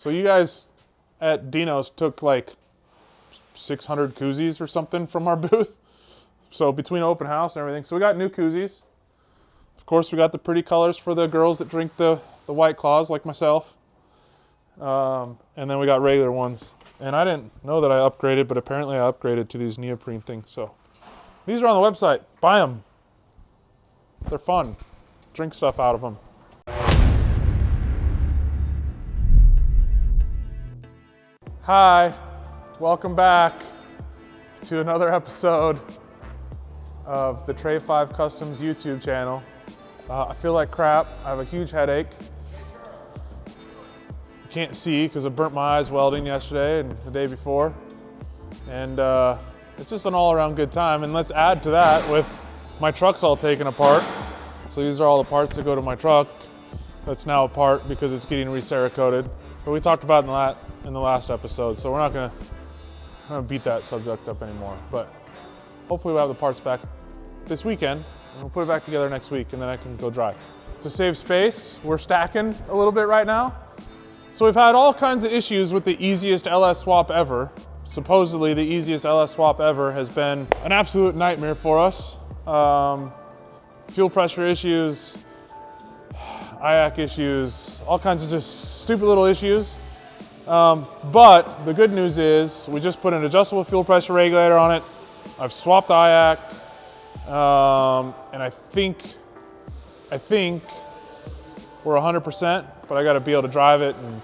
So you guys at Dino's took like 600 koozies or something from our booth. So between open house and everything. So we got new koozies. Of course, we got the pretty colors for the girls that drink the White Claws like myself. And then we got regular ones. And I didn't know that I upgraded, but apparently I upgraded to these neoprene things. So these are on the website. Buy them. They're fun. Drink stuff out of them. Hi, welcome back to another episode of the Trey 5 Customs YouTube channel. I feel like crap. I have a huge headache. I can't see because I burnt my eyes welding yesterday and the day before. And it's just an all-around good time. And let's add to that with my truck's all taken apart. So these are all the parts that go to my truck that's now apart because it's getting re-cerakoted. But we talked about in the last episode, so we're not gonna beat that subject up anymore. But hopefully we'll have the parts back this weekend, and we'll put it back together next week, and then I can go drive. To save space, we're stacking a little bit right now. So we've had all kinds of issues with the easiest LS swap ever. Supposedly the easiest LS swap ever has been an absolute nightmare for us. Fuel pressure issues, IAC issues, all kinds of just stupid little issues. But the good news is we just put an adjustable fuel pressure regulator on it. I've swapped the IAC, and I think we're 100%, but I gotta be able to drive it and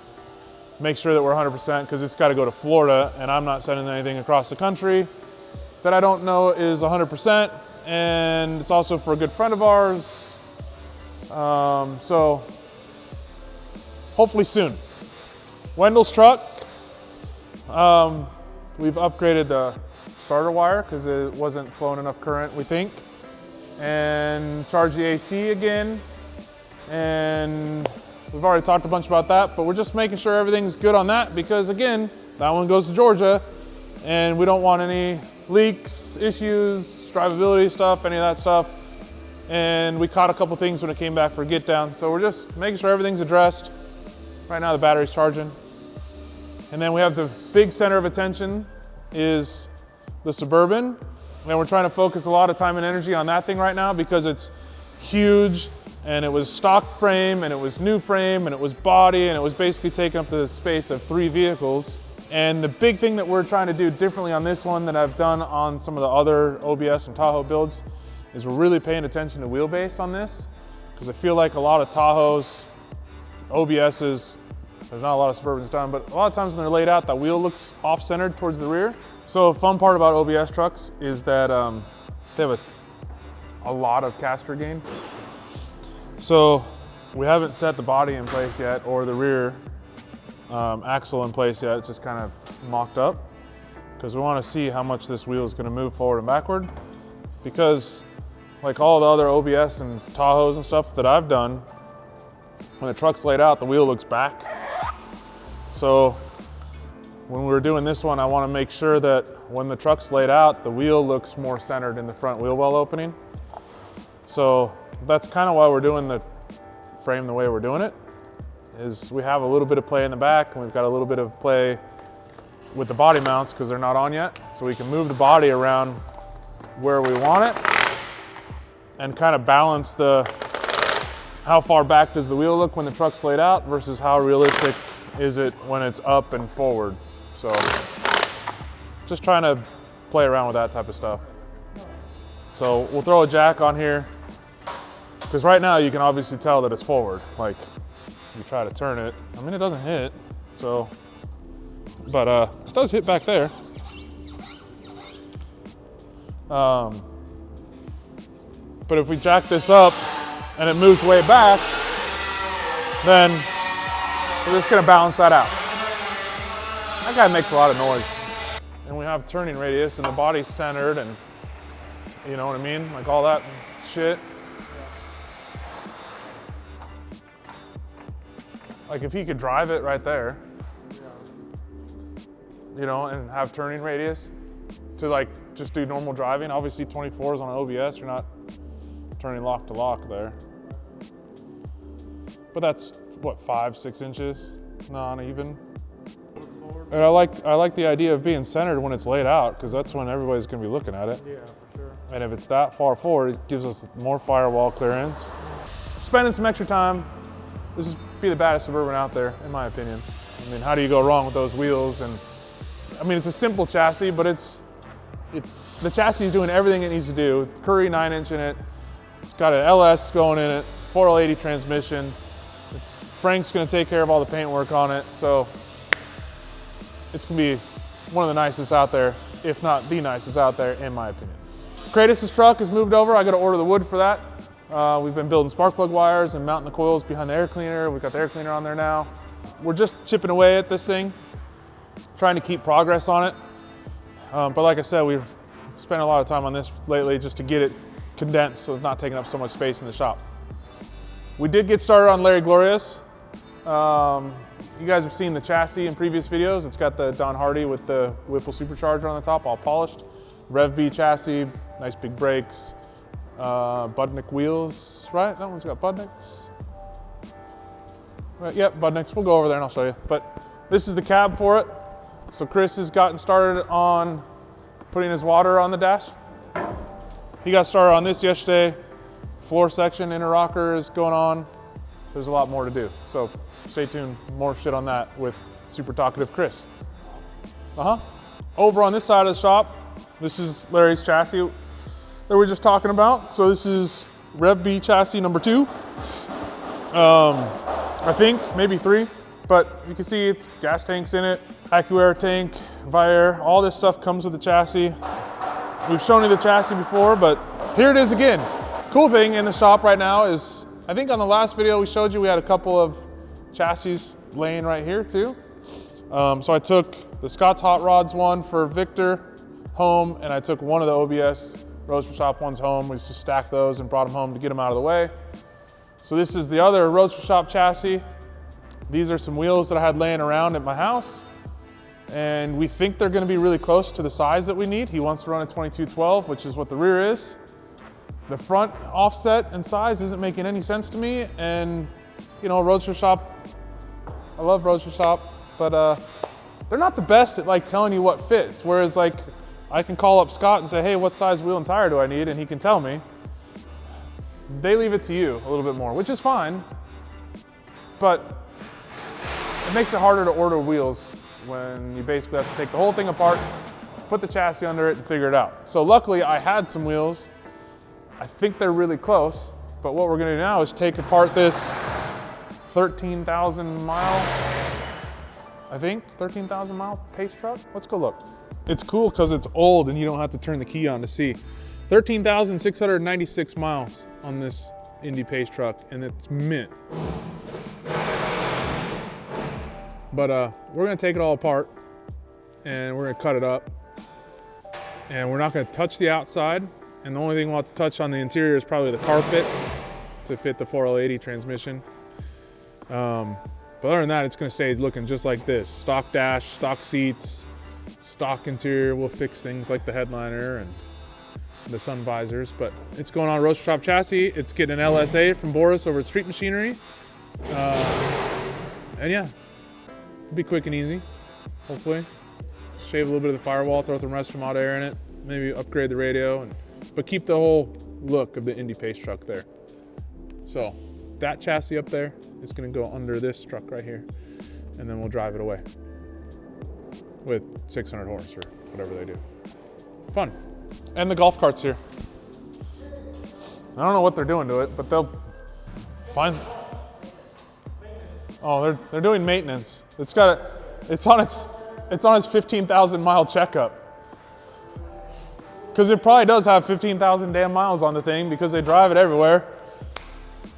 make sure that we're 100% because it's gotta go to Florida, and I'm not sending anything across the country that I don't know is 100%, and it's also for a good friend of ours. So hopefully soon. Wendell's truck, we've upgraded the starter wire because it wasn't flowing enough current, we think, and charged the AC again, and we've already talked a bunch about that, but we're just making sure everything's good on that because, again, that one goes to Georgia, and we don't want any leaks, issues, drivability stuff, any of that stuff, and we caught a couple things when it came back for get down, so we're just making sure everything's addressed. Right now the battery's charging. And then we have the big center of attention is the Suburban. And we're trying to focus a lot of time and energy on that thing right now because it's huge and it was stock frame and it was new frame and it was body and it was basically taking up the space of 3 vehicles. And the big thing that we're trying to do differently on this one that I've done on some of the other OBS and Tahoe builds is we're really paying attention to wheelbase on this because I feel like a lot of Tahoes, OBS's, there's not a lot of Suburbans done, but a lot of times when they're laid out, that wheel looks off-centered towards the rear. So a fun part about OBS trucks is that they have a lot of caster gain. So we haven't set the body in place yet or the rear axle in place yet. It's just kind of mocked up because we want to see how much this wheel is going to move forward and backward because like all the other OBS and Tahoes and stuff that I've done, when the truck's laid out, the wheel looks back. So when we're doing this one, I want to make sure that when the truck's laid out, the wheel looks more centered in the front wheel well opening. So that's kind of why we're doing the frame the way we're doing it, is we have a little bit of play in the back and we've got a little bit of play with the body mounts because they're not on yet. So we can move the body around where we want it and kind of balance how far back does the wheel look when the truck's laid out versus how realistic is it when it's up and forward. So just trying to play around with that type of stuff. So we'll throw a jack on here because right now you can obviously tell that it's forward. Like you try to turn it, I mean it doesn't hit, so, but it does hit back there. But if we jack this up and it moves way back, then we're just gonna balance that out. That guy makes a lot of noise. And we have turning radius and the body's centered and you know what I mean? Like all that shit. Like if he could drive it right there, you know, and have turning radius to like just do normal driving. Obviously 24s on an OBS, you're not turning lock to lock there. But that's what, 5-6 inches? Not even. And I like the idea of being centered when it's laid out, because that's when everybody's going to be looking at it. Yeah, for sure. And if it's that far forward, it gives us more firewall clearance. Spending some extra time. This is be the baddest Suburban out there, in my opinion. I mean, how do you go wrong with those wheels? And I mean, it's a simple chassis, but the chassis is doing everything it needs to do. Curry 9-inch in it. It's got an LS going in it, 4L80 transmission. Frank's going to take care of all the paint work on it, so it's going to be one of the nicest out there, if not the nicest out there, in my opinion. Kratos' truck is moved over. I got to order the wood for that. We've been building spark plug wires and mounting the coils behind the air cleaner. We've got the air cleaner on there now. We're just chipping away at this thing, trying to keep progress on it. But like I said, we've spent a lot of time on this lately just to get it condensed so it's not taking up so much space in the shop. We did get started on Larry Glorious. You guys have seen the chassis in previous videos. It's got the Don Hardy with the Whipple supercharger on the top, all polished. Rev B chassis, nice big brakes. Budnick wheels, right? That one's got Budnicks. Right, yep, Budnicks. We'll go over there and I'll show you. But this is the cab for it. So Chris has gotten started on putting his water on the dash. He got started on this yesterday. Floor section, inner rocker is going on. There's a lot more to do. So stay tuned, more shit on that with super talkative Chris. Over on this side of the shop, this is Larry's chassis that we were just talking about. So this is Rev B chassis number 2. I think, maybe 3, but you can see it's gas tanks in it, AccuAir tank, Viair, all this stuff comes with the chassis. We've shown you the chassis before, but here it is again. Cool thing in the shop right now is, I think on the last video we showed you we had a couple of chassis laying right here too. So I took the Scott's Hot Rods one for Victor home, and I took one of the OBS Roadster Shop ones home. We just stacked those and brought them home to get them out of the way. So this is the other Roadster Shop chassis. These are some wheels that I had laying around at my house, and we think they're going to be really close to the size that we need. He wants to run a 2212, which is what the rear is. The front offset and size isn't making any sense to me, and you know, Roadster Shop, I love Roadster Shop, but they're not the best at like telling you what fits. Whereas like I can call up Scott and say, hey, what size wheel and tire do I need? And he can tell me. They leave it to you a little bit more, which is fine, but it makes it harder to order wheels when you basically have to take the whole thing apart, put the chassis under it and figure it out. So luckily I had some wheels. I think they're really close, but what we're gonna do now is take apart this 13,000 mile, I think, 13,000 mile pace truck. Let's go look. It's cool because it's old and you don't have to turn the key on to see. 13,696 miles on this Indy pace truck, and it's mint. But we're gonna take it all apart and we're gonna cut it up, and we're not gonna touch the outside, and the only thing we'll have to touch on the interior is probably the carpet to fit the 4L80 transmission. But other than that, it's gonna stay looking just like this. Stock dash, stock seats, stock interior. We'll fix things like the headliner and the sun visors, but it's going on Roadster Shop chassis. It's getting an LSA from Boris over at Street Machinery. And yeah, it'll be quick and easy, hopefully. Shave a little bit of the firewall, throw some restroom hot air in it, maybe upgrade the radio, but keep the whole look of the Indy pace truck there. So that chassis up there is gonna go under this truck right here, and then we'll drive it away with 600 horse or whatever they do. Fun. And the golf cart's here. I don't know what they're doing to it, but they'll find. Oh, they're doing maintenance. It's on its 15,000 mile checkup. Because it probably does have 15,000 damn miles on the thing because they drive it everywhere.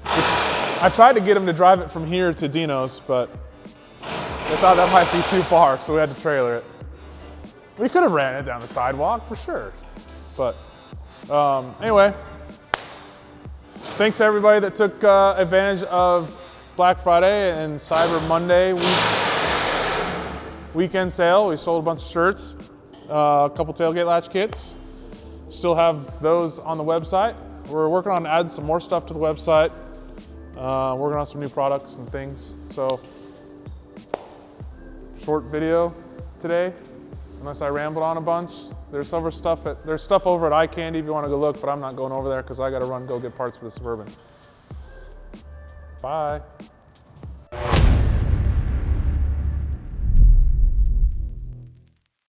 I tried to get them to drive it from here to Dino's, but they thought that might be too far, so we had to trailer it. We could have ran it down the sidewalk for sure. But anyway, thanks to everybody that took advantage of Black Friday and Cyber Monday weekend sale. We sold a bunch of shirts, a couple tailgate latch kits. Still have those on the website. We're working on adding some more stuff to the website. Working on some new products and things. So short video today, unless I rambled on a bunch. There's stuff over at Eye Candy if you want to go look, but I'm not going over there because I got to go get parts for the Suburban. Bye.